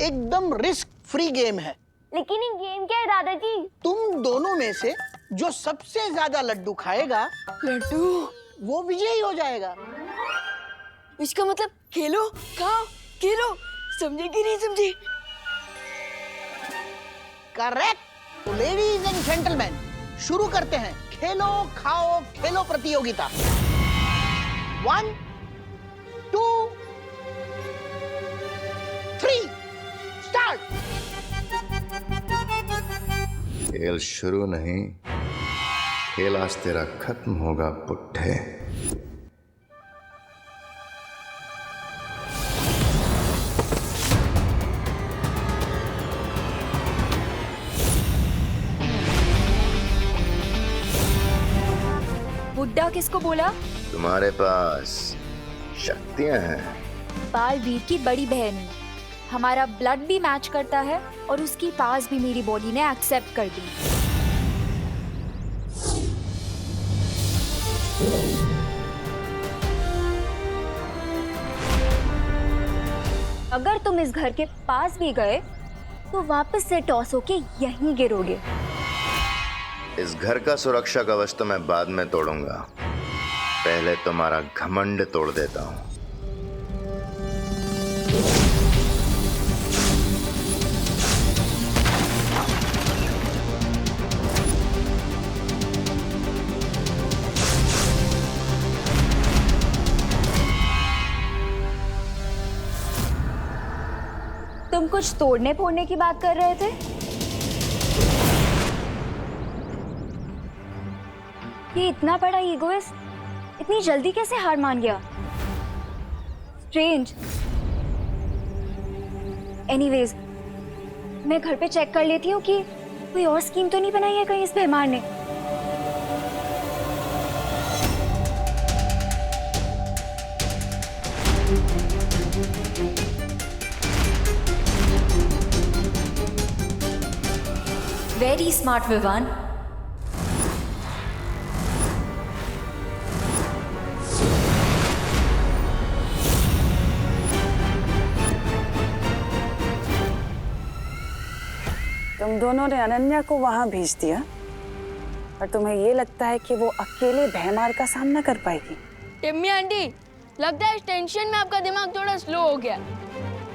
एकदम risk free game है। लेकिन ये गेम क्या है दादाजी? तुम दोनों में से जो सबसे ज्यादा लड्डू खाएगा, लड्डू, वो विजयी हो जाएगा। इसका मतलब खेलो खाओ खेलो, समझे कि नहीं समझे? करेक्ट। तो लेडीज एंड जेंटलमैन, शुरू करते हैं खेलो खाओ खेलो प्रतियोगिता। 1 2 3 स्टार्ट। खेल शुरू नहीं, खेल आज तेरा खत्म होगा पुट्ठे। बुड्ढा किसको बोला? तुम्हारे पास शक्तियां हैं। बालवीर की बड़ी बहन हूँ। हमारा ब्लड भी मैच करता है और उसकी पास भी मेरी बॉडी ने एक्सेप्ट कर दी। अगर तुम इस घर के पास भी गए तो वापस से टॉस होके यहीं गिरोगे। इस घर का सुरक्षा कवच तो मैं बाद में तोड़ूंगा, पहले तुम्हारा घमंड तोड़ देता हूं। तुम कुछ तोड़ने फोड़ने की बात कर रहे थे? ये इतना बड़ा ईगोइस्ट इतनी जल्दी कैसे हार मान गया? स्ट्रेंज। एनीवेज, मैं घर पे चेक कर लेती हूँ कि कोई और स्कीम तो नहीं बनाई है कहीं इस बेईमान ने। Very smart Vivaan. तुम दोनों ने अनन्या को वहां भेज दिया और तुम्हें ये लगता है कि वो अकेले भयमार का सामना कर पाएगी? टिम्मी आंटी, लगता है इस टेंशन में आपका दिमाग थोड़ा स्लो हो गया,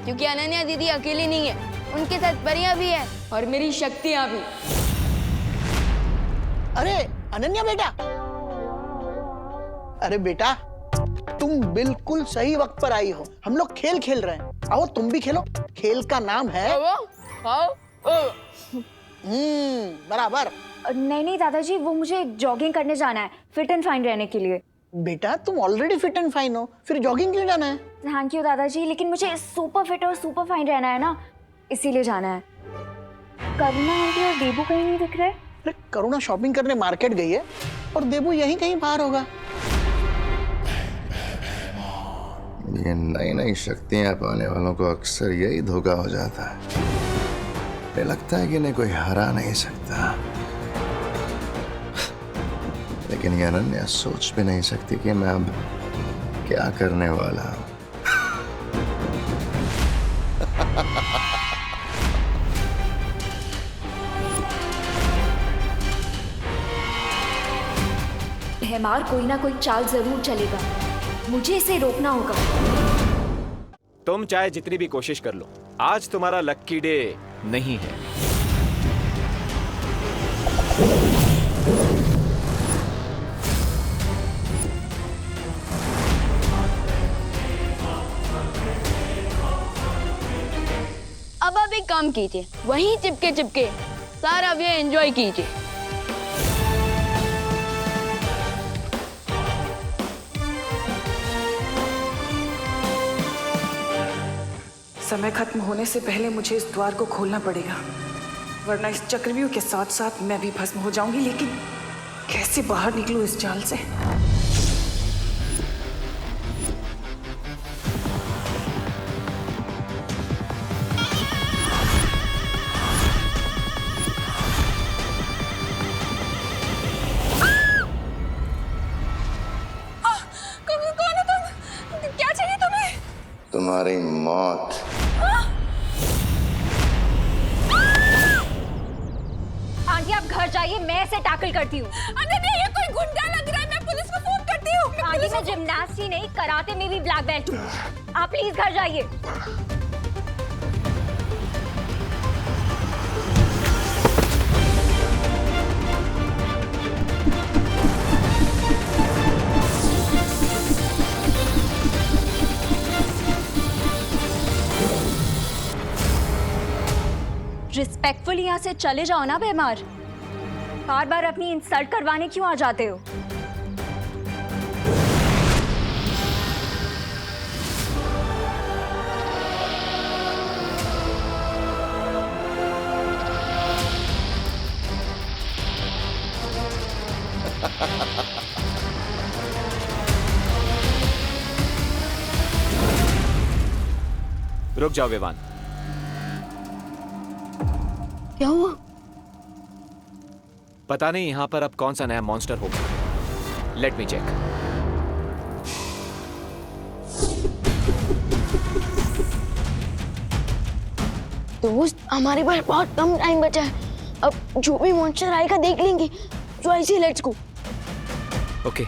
क्योंकि अनन्या दीदी अकेली नहीं है, उनके साथ परियां भी है और मेरी शक्तियां भी। अरे अनन्या बेटा, अरे बेटा तुम बिल्कुल सही वक्त पर आई हो। हम लोग खेल खेल रहे हैं, आओ तुम भी खेलो। खेल का नाम है बराबर। नहीं नहीं दादाजी, वो मुझे जॉगिंग करने जाना है फिट एंड फाइन रहने के लिए। बेटा तुम ऑलरेडी फिट एंड फाइन हो, फिर जॉगिंग क्यों जाना है? थैंक यू दादाजी, लेकिन मुझे सुपर फिट और सुपर फाइन रहना है ना, इसीलिए जाना है। करुणा आंटी और देबू कहीं नहीं दिख रहे। अरे करुणा शॉपिंग करने मार्केट गई है और देबू यहीं कहीं बाहर होगा। ये नई नई शक्तियां पाने वालों को अक्सर यही धोखा हो जाता है। मुझे लगता है कि इन्हें कोई हरा नहीं सकता, लेकिन ये अनन्या सोच भी नहीं सकती कि मैं अब क्या करने वाला हूं। भैमार कोई ना कोई चाल जरूर चलेगा, मुझे इसे रोकना होगा। तुम चाहे जितनी भी कोशिश कर लो, आज तुम्हारा लक्की डे नहीं है। अब आप एक काम कीजिए, वहीं चिपके चिपके सारा वे एंजॉय कीजिए। समय खत्म होने से पहले मुझे इस द्वार को खोलना पड़ेगा, वरना इस चक्रव्यूह के साथ साथ मैं भी भस्म हो जाऊंगी। लेकिन कैसे बाहर निकलूं इस जाल से? कौन हो तुम? क्या चाहिए तुम्हें? तुम्हारी मौत। मैं इसे टैकल करती हूँ। अनन्या ये कोई गुंडा लग रहा है, मैं पुलिस को फोन करती हूँ। आंटी मैं जिम्नास्ट ही नहीं कराटे में भी ब्लैक बेल्ट हूँ। आप प्लीज घर जाइए। रिस्पेक्टफुल यहाँ से चले जाओ ना बेमार। बार बार अपनी इंसल्ट करवाने क्यों आ जाते हो? रुक जाओ विवान। क्या हुआ? पता नहीं यहां पर अब कौन सा नया मॉन्स्टर होगा। Let me check. दोस्त हमारे पास बहुत कम टाइम बचा है, अब जो भी मॉन्स्टर आएगा देख लेंगे। तो ऐसे लेट्स गो। ओके।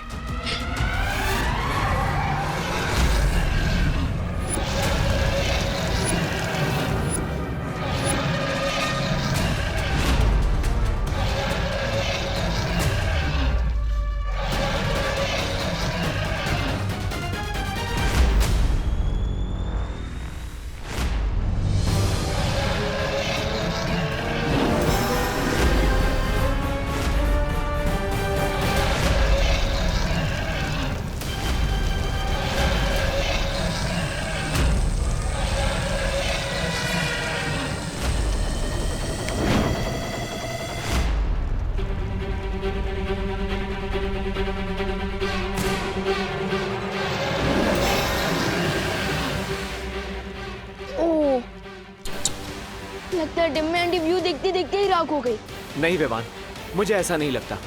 लगता है डिम्मी आंटी व्यू देखते देखते ही राख हो गई। नहीं विवान, मुझे ऐसा नहीं लगता।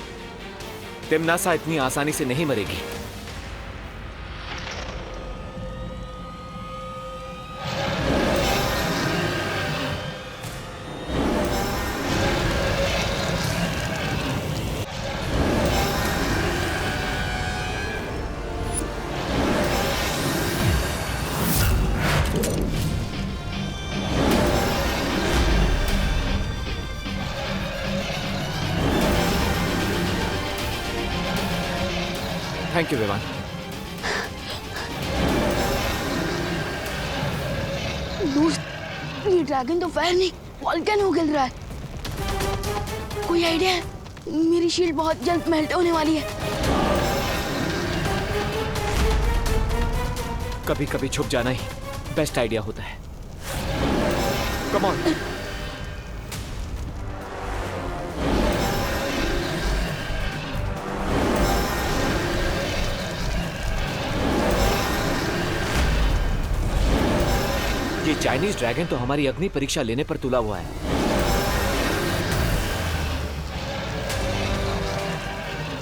तिमनासा इतनी आसानी से नहीं मरेगी। Thank you Vivaan. दोस्त ये ड्रैगन तो फायर नहीं वॉल्केनो गिर रहा है। कोई आइडिया है? मेरी शील्ड बहुत जल्द मेल्ट होने वाली है। कभी कभी छुप जाना ही बेस्ट आइडिया होता है। Come on. ये चाइनीज ड्रैगन तो हमारी अग्नि परीक्षा लेने पर तुला हुआ है।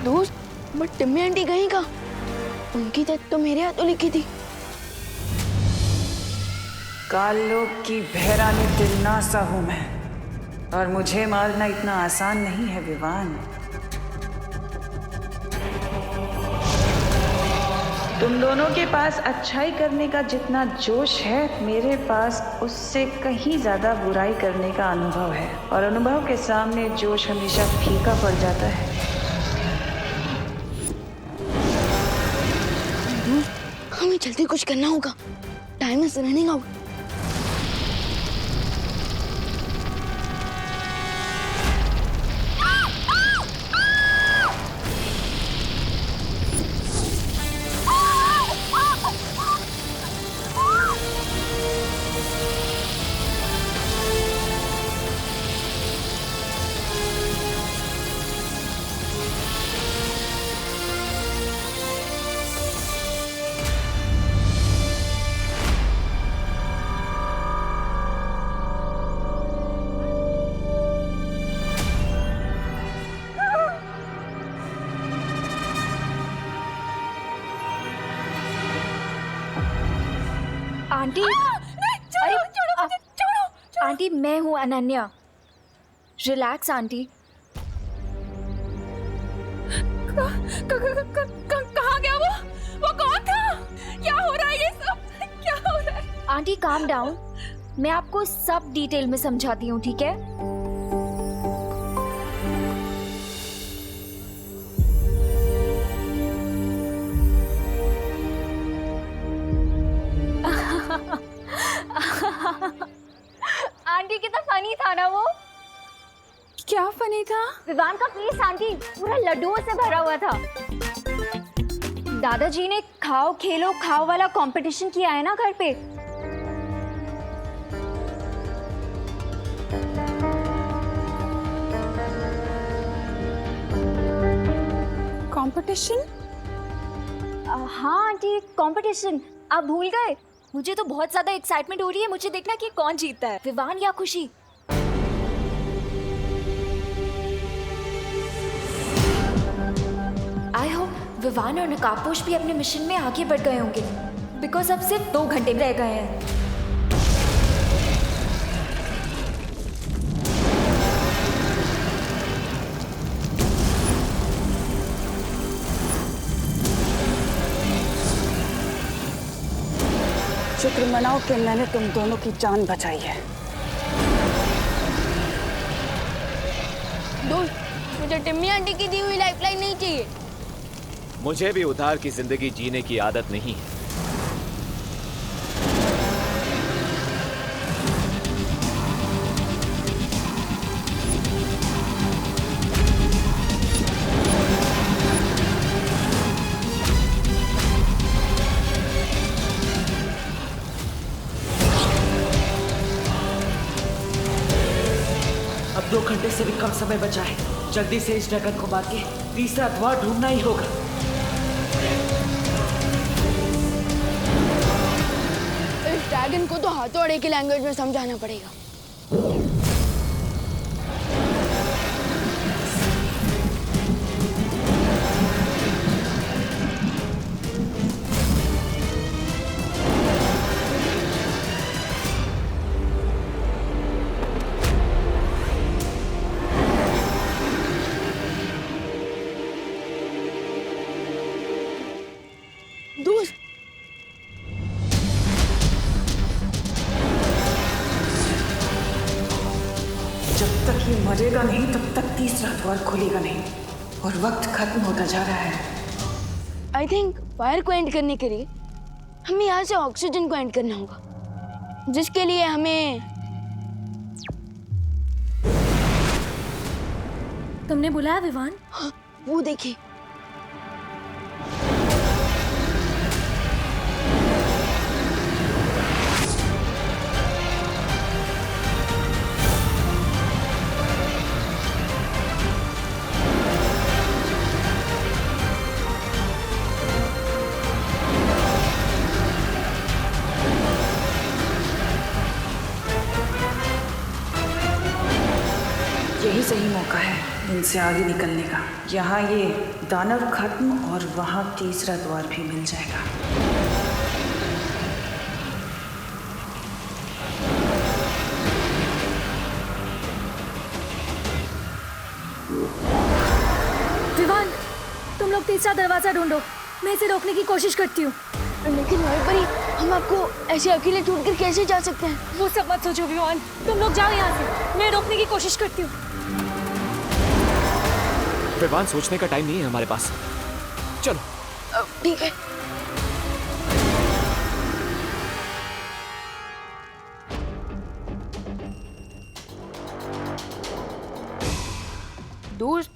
दोस्त बट टिम्मी आंटी गई कहाँ? उनकी डेथ तो मेरे हाथों लिखी थी। कालों की भैरानी तिलनासा हूं मैं, और मुझे मारना इतना आसान नहीं है विवान। तुम दोनों के पास अच्छाई करने का जितना जोश है, मेरे पास उससे कहीं ज्यादा बुराई करने का अनुभव है, और अनुभव के सामने जोश हमेशा फीका पड़ जाता है। हमें जल्दी कुछ करना होगा। Time is running out. Aunty aunty मैं हूँ अनन्या। Relax aunty. कहाँ गया वो कौन था? क्या हो रहा है ये सब? क्या हो रहा है? आंटी काम डाउन, मैं आपको सब डिटेल में समझाती हूँ, ठीक है? आंटी कितना फनी था ना वो। क्या फनी था? विवान का फेस आंटी पूरा लड्डुओं से भरा हुआ था। दादाजी ने खाओ खेलो खाओ वाला कंपटीशन किया है ना घर पे। कंपटीशन? हाँ आंटी, कंपटीशन। आप भूल गए? मुझे तो बहुत ज्यादा एक्साइटमेंट हो रही है। मुझे देखना कि कौन जीतता है, विवान या खुशी। आई होप विवान और नकाबपोश भी अपने मिशन में आगे बढ़ गए होंगे, बिकॉज अब सिर्फ 2 घंटे रह गए हैं। शुक्र मनाओ कि मैंने तुम दोनों की जान बचाई है। दोस्त, मुझे टिम्मी आंटी की दी हुई लाइफलाइन नहीं चाहिए। मुझे भी उधार की जिंदगी जीने की आदत नहीं है। अब 2 घंटे से भी कम समय बचा है। जल्दी से इस ड्रैगन को मार के तीसरा द्वार ढूंढना ही होगा। इस ड्रैगन को तो हाथोड़े की लैंग्वेज में समझाना पड़ेगा। दोस्त, जब तक ये मरेगा नहीं तब तक तीसरा द्वार खुलेगा नहीं, और वक्त खत्म होता जा रहा है। आई थिंक फायर को एंड करने के लिए हमें यहाँ से ऑक्सीजन को एंड करना होगा, जिसके लिए हमें। तुमने बुलाया विवान? हाँ, वो देखिए। यही सही मौका है इनसे आगे निकलने का। यहाँ ये दानव खत्म और वहाँ तीसरा द्वार भी मिल जाएगा। विवान, तुम लोग तीसरा दरवाजा ढूंढो, मैं इसे रोकने की कोशिश करती हूँ। लेकिन वहीं पर ही हम आपको ऐसे अकेले छोड़कर कैसे जा सकते हैं? वो सब मत सोचो विवान, तुम लोग जाओ यहाँ से, मैं रोकने की कोशिश करती हूँ। विवान, सोचने का टाइम नहीं है हमारे पास। चलो। ठीक है। दोस्त,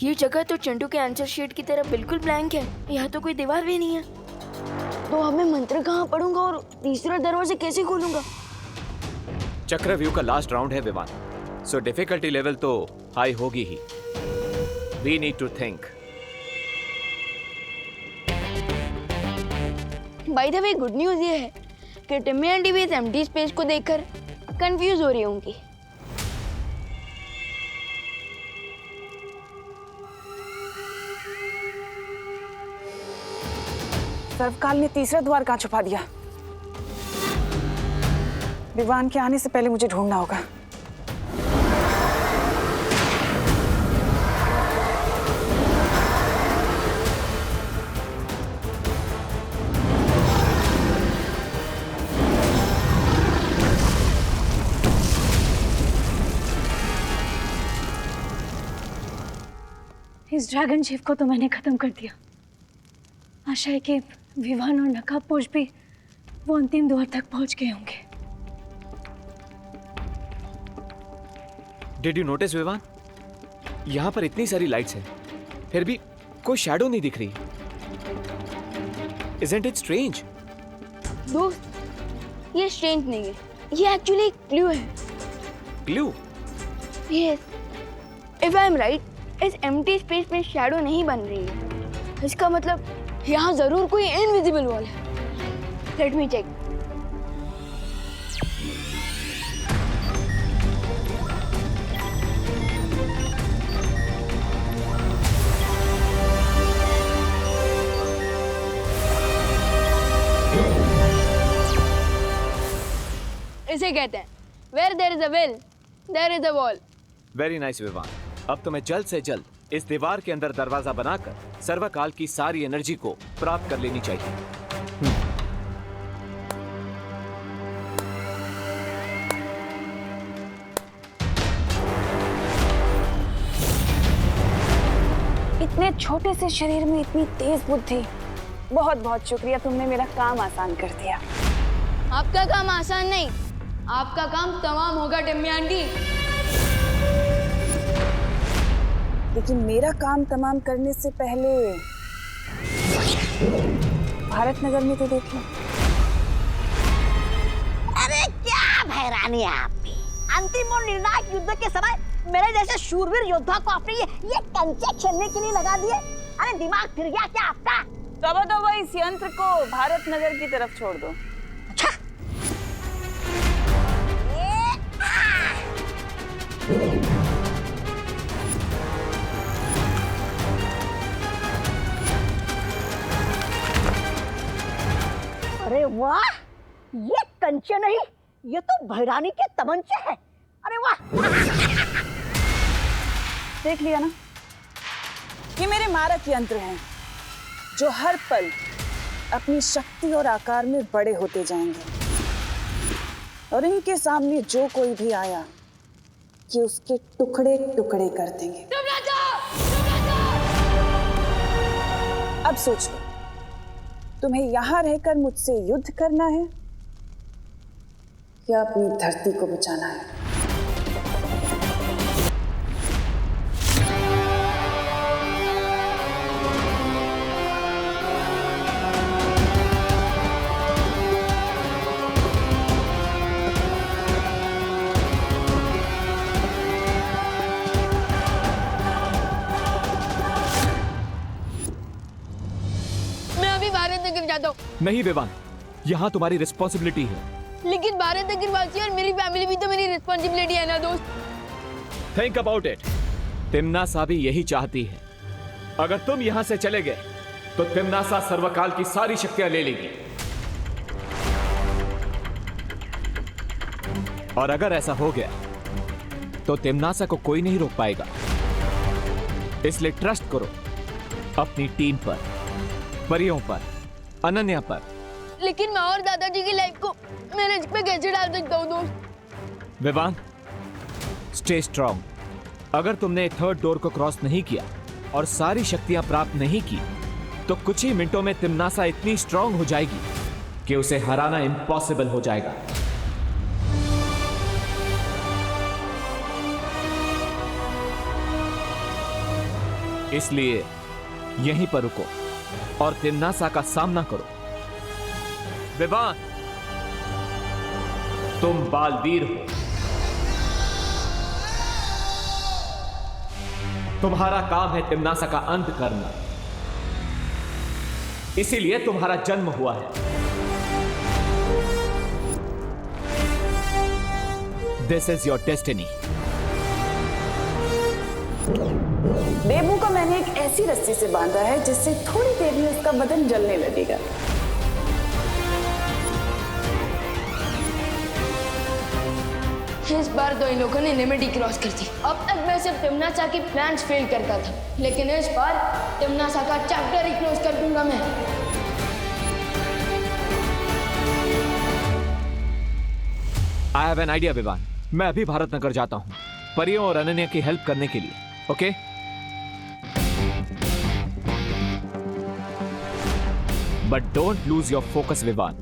ये जगह तो चंटू के आंसर शीट की तरह बिल्कुल ब्लैंक है। यहाँ तो कोई दीवार भी नहीं है। तो हमें मंत्र कहाँ पढ़ूंगा और तीसरा दरवाजा कैसे खोलूंगा? चक्रव्यूह का लास्ट राउंड है विवान, सो डिफिकल्टी लेवल तो हाई होगी ही। We need to think. By the way, good news ये है कि टिम्मी आंटी भी इस एम्प्टी स्पेस को देखकर कंफ्यूज हो रही होंगी। सर्वकाल ने तीसरा द्वार कहाँ छुपा दिया? विवान के आने से पहले मुझे ढूंढना होगा। इस ड्रैगन चीफ को तो मैंने खत्म कर दिया। आशा है कि विवान और नकाबपोश भी वो अंतिम द्वार तक पहुंच गए होंगे। डिड यू नोटिस विवान, यहाँ पर इतनी सारी लाइट्स हैं, फिर भी कोई शैडो नहीं दिख रही। Isn't it strange? दोस्त, ये स्ट्रेंज नहीं है, ये एक्चुअली एक क्लू है। Clue? Yes, if I am right, इस एम्प्टी स्पेस में शैडो नहीं बन रही है। इसका मतलब यहाँ जरूर कोई इनविजिबल वॉल है। Let me check. इसे कहते हैं Where there is a will, there is a wall. Very nice Vivaan. अब तुम्हें जल्द से जल्द इस दीवार के अंदर दरवाजा बनाकर सर्वकाल की सारी एनर्जी को प्राप्त कर लेनी चाहिए। इतने छोटे से शरीर में इतनी तेज बुद्धि। बहुत बहुत शुक्रिया, तुमने मेरा काम आसान कर दिया। आपका काम आसान नहीं, आपका काम तमाम होगा टिम्मी आंटी। लेकिन मेरा काम तमाम करने से पहले भारत नगर में तो देख लो। अरे क्या भैरानी है आपकी। अंतिम और निर्णायक युद्ध के समय मेरे जैसे शूरवीर योद्धा को आपने ये कंचे खेलने के लिए लगा दिए। अरे दिमाग फिर गया क्या आपका? तो इस यंत्र को भारत नगर की तरफ छोड़ दो। अच्छा। अरे वाह, ये कंचे नहीं, ये तो भैरानी के तमंचे हैं। अरे वाह। देख लिया ना, ये मेरे मारक यंत्र हैं जो हर पल अपनी शक्ति और आकार में बड़े होते जाएंगे, और इनके सामने जो कोई भी आया कि उसके टुकड़े टुकड़े कर देंगे। अब सोच लो, तुम्हें यहां रहकर मुझसे युद्ध करना है या अपनी धरती को बचाना है? जाता हूँ। नहीं विवान, यहाँ तुम्हारी रिस्पॉन्सिबिलिटी है। लेकिन भारत नगर वासी और मेरी फैमिली भी तो मेरी रिस्पॉन्सिबिलिटी है ना दोस्त। Think about it. तिम्नासा भी यही चाहती है। अगर तुम यहाँ से चले गए तो तिम्नासा सर्वकाल की सारी शक्तियां ले लेगी, और अगर ऐसा हो गया तो तिम्नासा को कोई नहीं रोक पाएगा। इसलिए ट्रस्ट करो अपनी टीम पर, परियों पर, अनन्या पर। लेकिन मैं और दादाजी की लाइफ को मैं रिस्क पे कैसे डाल सकता हूँ दोस्त? Vivaan, stay strong. अगर तुमने थर्ड डोर को क्रॉस नहीं किया और सारी शक्तियां प्राप्त नहीं की तो कुछ ही मिनटों में तिम्नासा इतनी स्ट्रांग हो जाएगी कि उसे हराना इम्पॉसिबल हो जाएगा। इसलिए यहीं पर रुको और तिम्नासा का सामना करो। विवान, तुम बालवीर हो। तुम्हारा काम है तिम्नासा का अंत करना, इसीलिए तुम्हारा जन्म हुआ है। This is your destiny. Bebu को मैंने एक ऐसी रस्सी से बांधा है जिससे थोड़ी देर में उसका बदन जलने लगेगा। इस बार तो इन लोगों ने लिमिट ही क्रॉस कर दी। अब तक मैं सिर्फ तिम्नासा की प्लान्स फेल करता था, लेकिन इस बार तिम्नासा का चैप्टर ही क्लोज कर दूंगा मैं। I have an idea Vivaan. मैं अभी भारत नगर जाता हूं परियों और अनन्या की हेल्प करने के लिए। Okay? But don't lose your focus Vivaan.